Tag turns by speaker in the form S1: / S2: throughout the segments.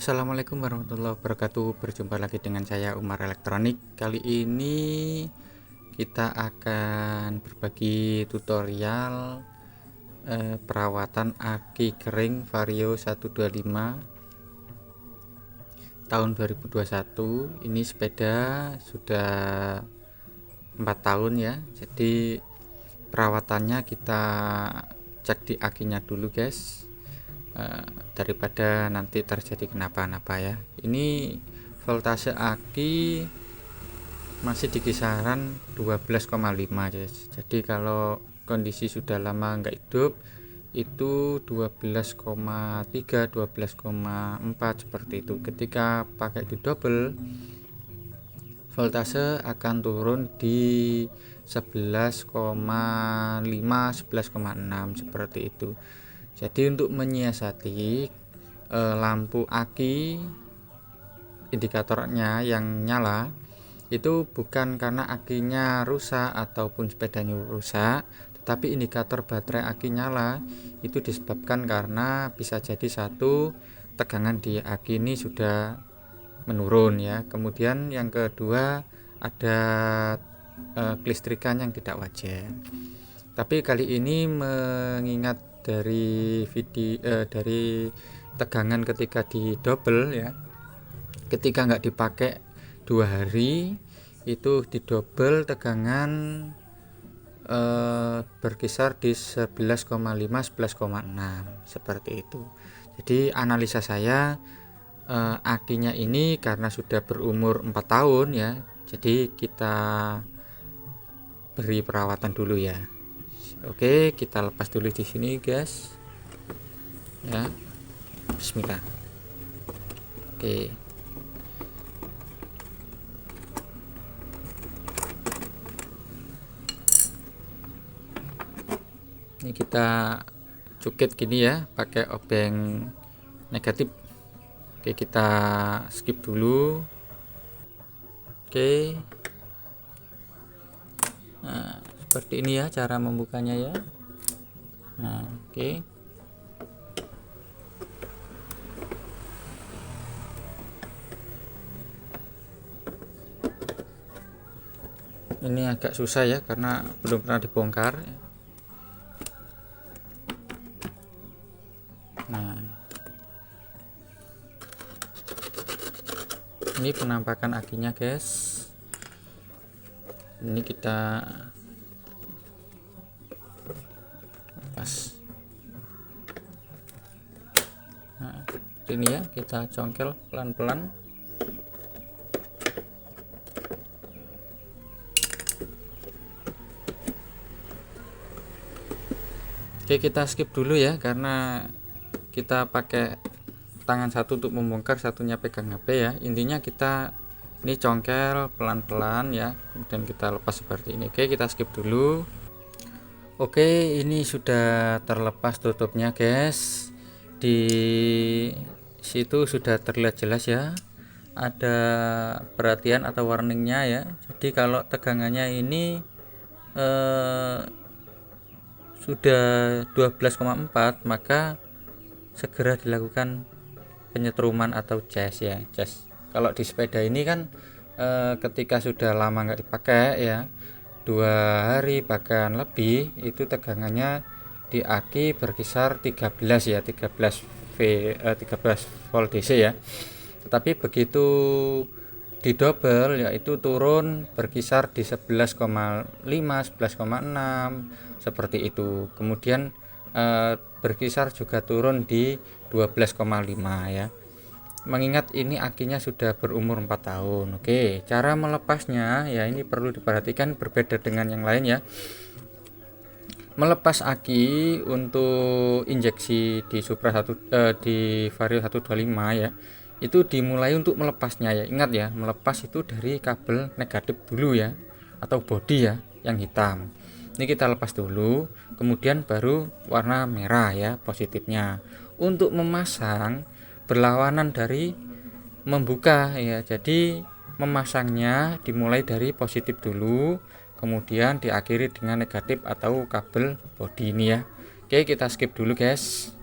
S1: Assalamualaikum warahmatullahi wabarakatuh. Berjumpa lagi dengan saya Umar Elektronik. Kali ini kita akan berbagi tutorial perawatan aki kering Vario 125 tahun 2021. Ini sepeda sudah 4 tahun ya. Jadi perawatannya kita cek di akinya dulu guys, daripada nanti terjadi kenapa-napa ya. Ini voltase aki masih di kisaran 12,5 guys. Jadi kalau kondisi sudah lama nggak hidup itu 12,3 12,4 seperti itu. Ketika pakai di double, voltase akan turun di 11,5 11,6 seperti itu. Jadi untuk menyiasati lampu aki indikatornya yang nyala itu bukan karena akinya rusak ataupun sepedanya rusak, tetapi indikator baterai aki nyala itu disebabkan karena bisa jadi satu, tegangan di aki ini sudah menurun ya. Kemudian yang kedua ada kelistrikan yang tidak wajar. Tapi kali ini mengingat dari dari tegangan ketika di double ya, ketika nggak dipakai 2 hari itu di double tegangan berkisar di 11,5 11,6 seperti itu. Jadi analisa saya, akinya ini karena sudah berumur 4 tahun ya, jadi kita beri perawatan dulu ya. Oke, kita lepas dulu di sini guys ya. Bismillah. Oke, ini kita cukit gini ya pakai obeng negatif. Oke, kita skip dulu. Oke, nah seperti ini ya cara membukanya ya. Nah, oke. Ini agak susah ya karena belum pernah dibongkar. Nah, ini penampakan akinya guys. Ini kita lepas. Nah, ini ya kita congkel pelan-pelan. Oke, kita skip dulu ya karena kita pakai tangan satu untuk membongkar, satunya pegang HP ya. Intinya kita ini congkel pelan-pelan ya, kemudian kita lepas seperti ini. Oke, kita skip dulu. Oke, ini sudah terlepas tutupnya guys. Di situ sudah terlihat jelas ya, ada perhatian atau warningnya ya. Jadi kalau tegangannya ini sudah 12,4, maka segera dilakukan penyetruman atau cas ya, cas. Kalau di sepeda ini kan ketika sudah lama nggak dipakai ya, 2 hari bahkan lebih, itu tegangannya di aki berkisar 13 ya, 13 volt DC ya. Tetapi begitu di double yaitu turun berkisar di 11,5 11,6 seperti itu. Kemudian berkisar juga turun di 12,5 ya. Mengingat ini akinya sudah berumur 4 tahun. Oke, cara melepasnya ya ini perlu diperhatikan, berbeda dengan yang lain ya. Melepas aki untuk injeksi di Supra di Vario 125 ya, itu dimulai untuk melepasnya ya. Ingat ya, melepas itu dari kabel negatif dulu ya, atau bodi ya yang hitam. Ini kita lepas dulu, kemudian baru warna merah ya positifnya. Untuk memasang berlawanan dari membuka ya, jadi memasangnya dimulai dari positif dulu, kemudian diakhiri dengan negatif atau kabel bodi ini ya. Oke, kita skip dulu guys.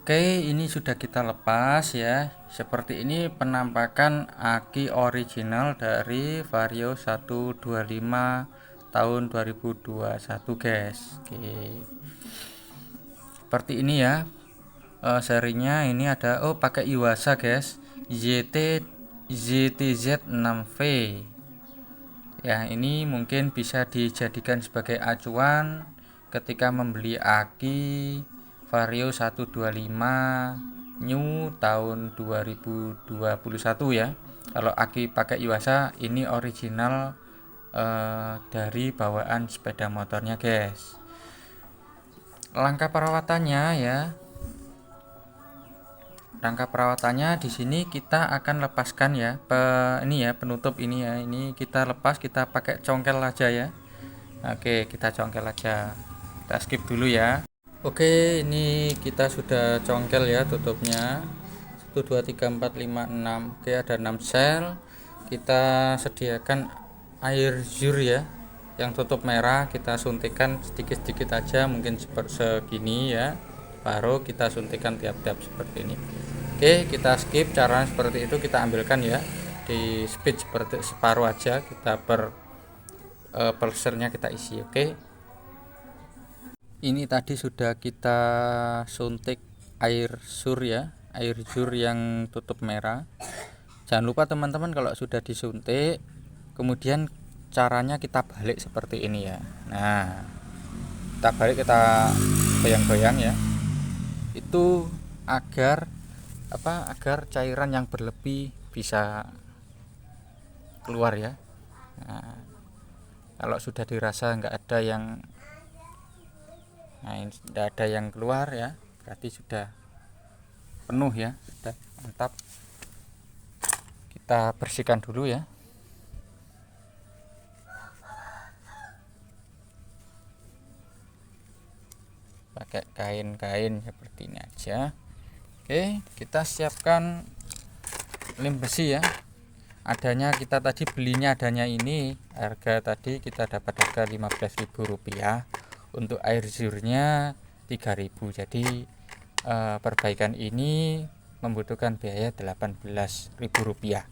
S1: Oke, ini sudah kita lepas ya. Seperti ini penampakan aki original dari Vario 125 tahun 2021 guys. Oke. Seperti ini ya. Serinya ini ada pakai Iwasa guys. ZTZ 6V. Ya, ini mungkin bisa dijadikan sebagai acuan ketika membeli aki Vario 125 new tahun 2021 ya. Kalau aki pakai Iwasa ini original dari bawaan sepeda motornya guys. Langkah perawatannya ya. Rangka perawatannya di sini kita akan lepaskan ya. Ini ya penutup ini ya. Ini kita lepas, kita pakai congkel aja ya. Oke, kita congkel aja. Kita skip dulu ya. Oke, ini kita sudah congkel ya tutupnya. 1 2 3 4 5 6. Oke, ada 6 sel. Kita sediakan air zur ya. Yang tutup merah kita suntikan sedikit-sedikit aja, mungkin seperti segini ya. Baru kita suntikan tiap-tiap seperti ini. Oke, kita skip caranya seperti itu, kita ambilkan ya. Di speed seperti separuh aja, kita per persernya kita isi. Oke. Ini tadi sudah kita suntik air sur ya, air sur yang tutup merah. Jangan lupa teman-teman, kalau sudah disuntik kemudian caranya kita balik seperti ini ya. Nah, kita balik, kita goyang-goyang ya. Itu agar agar cairan yang berlebih bisa keluar ya. Nah, kalau sudah dirasa nggak ada yang tidak ada yang keluar ya, berarti sudah penuh ya, sudah mantap. Kita bersihkan dulu ya. Pakai kain-kain seperti ini aja. Oke, kita siapkan lem besi ya. Adanya kita tadi belinya adanya ini, harga tadi kita dapat harga Rp15.000. Untuk air zurnya 3.000. Jadi perbaikan ini membutuhkan biaya Rp18.000. 15.000,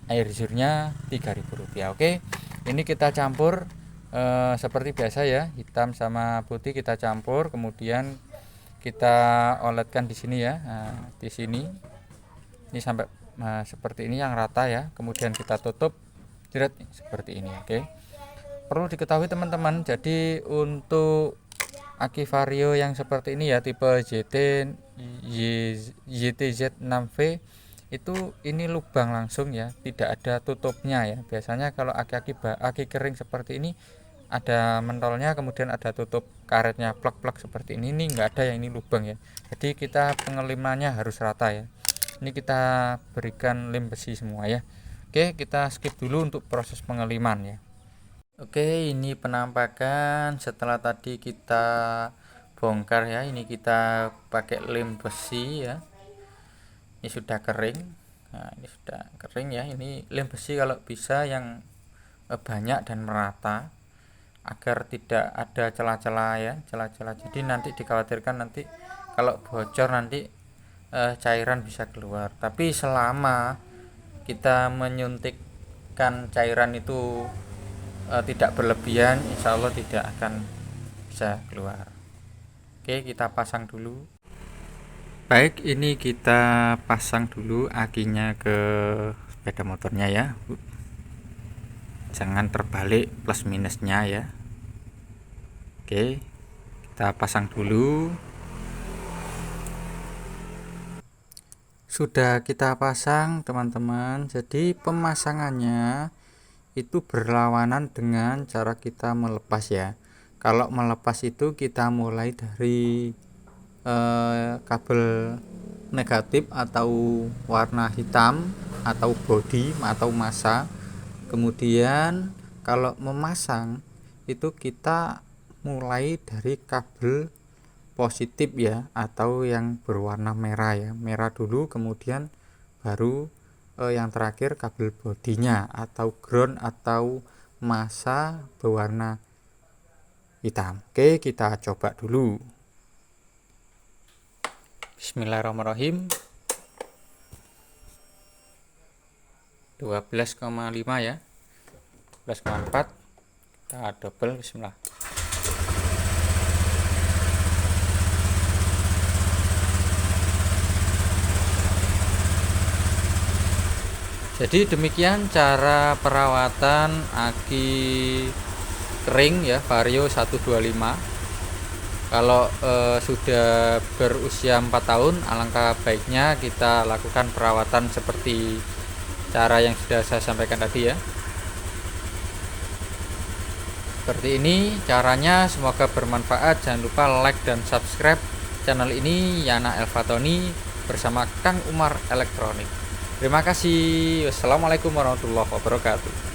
S1: air zurnya Rp3.000. Oke, ini kita campur seperti biasa ya, hitam sama putih kita campur, kemudian kita oletkan di sini ya. Nah, di sini ini sampai seperti ini yang rata ya, kemudian kita tutup seperti ini. Oke. Perlu diketahui teman-teman, jadi untuk aki Vario yang seperti ini ya, tipe ZTZ 6V itu ini lubang langsung ya, tidak ada tutupnya ya. Biasanya kalau aki kering seperti ini ada mentolnya, kemudian ada tutup karetnya plak-plak seperti ini enggak ada yang ini lubang ya. Jadi kita pengelimannya harus rata ya. Ini kita berikan lem besi semua ya. Oke, kita skip dulu untuk proses pengeliman ya. Oke, ini penampakan setelah tadi kita bongkar ya. Ini kita pakai lem besi ya. Ini sudah kering. Nah, ini sudah kering ya. Ini lem besi kalau bisa yang banyak dan merata, agar tidak ada celah-celah ya, celah-celah. Jadi nanti dikhawatirkan nanti kalau bocor nanti cairan bisa keluar. Tapi selama kita menyuntikkan cairan itu tidak berlebihan, insya Allah tidak akan bisa keluar. Oke, kita pasang dulu. Baik, ini kita pasang dulu akinya ke sepeda motornya ya. Jangan terbalik plus minusnya ya. Oke, kita pasang dulu. Sudah kita pasang teman-teman. Jadi pemasangannya itu berlawanan dengan cara kita melepas ya. Kalau melepas itu kita mulai dari kabel negatif atau warna hitam atau body atau massa. Kemudian kalau memasang itu kita mulai dari kabel positif ya, atau yang berwarna merah ya, merah dulu, kemudian baru yang terakhir kabel bodinya atau ground atau massa berwarna hitam. Oke, kita coba dulu. Bismillahirrahmanirrahim. 12,5 ya, 12,4, kita double. Bismillah. Jadi demikian cara perawatan aki kering ya, Vario 125. Kalau sudah berusia 4 tahun, alangkah baiknya kita lakukan perawatan seperti cara yang sudah saya sampaikan tadi ya. Seperti ini caranya, semoga bermanfaat. Jangan lupa like dan subscribe channel ini, Yana Elfatoni bersama Kang Umar Elektronik. Terima kasih. Wassalamualaikum warahmatullahi wabarakatuh.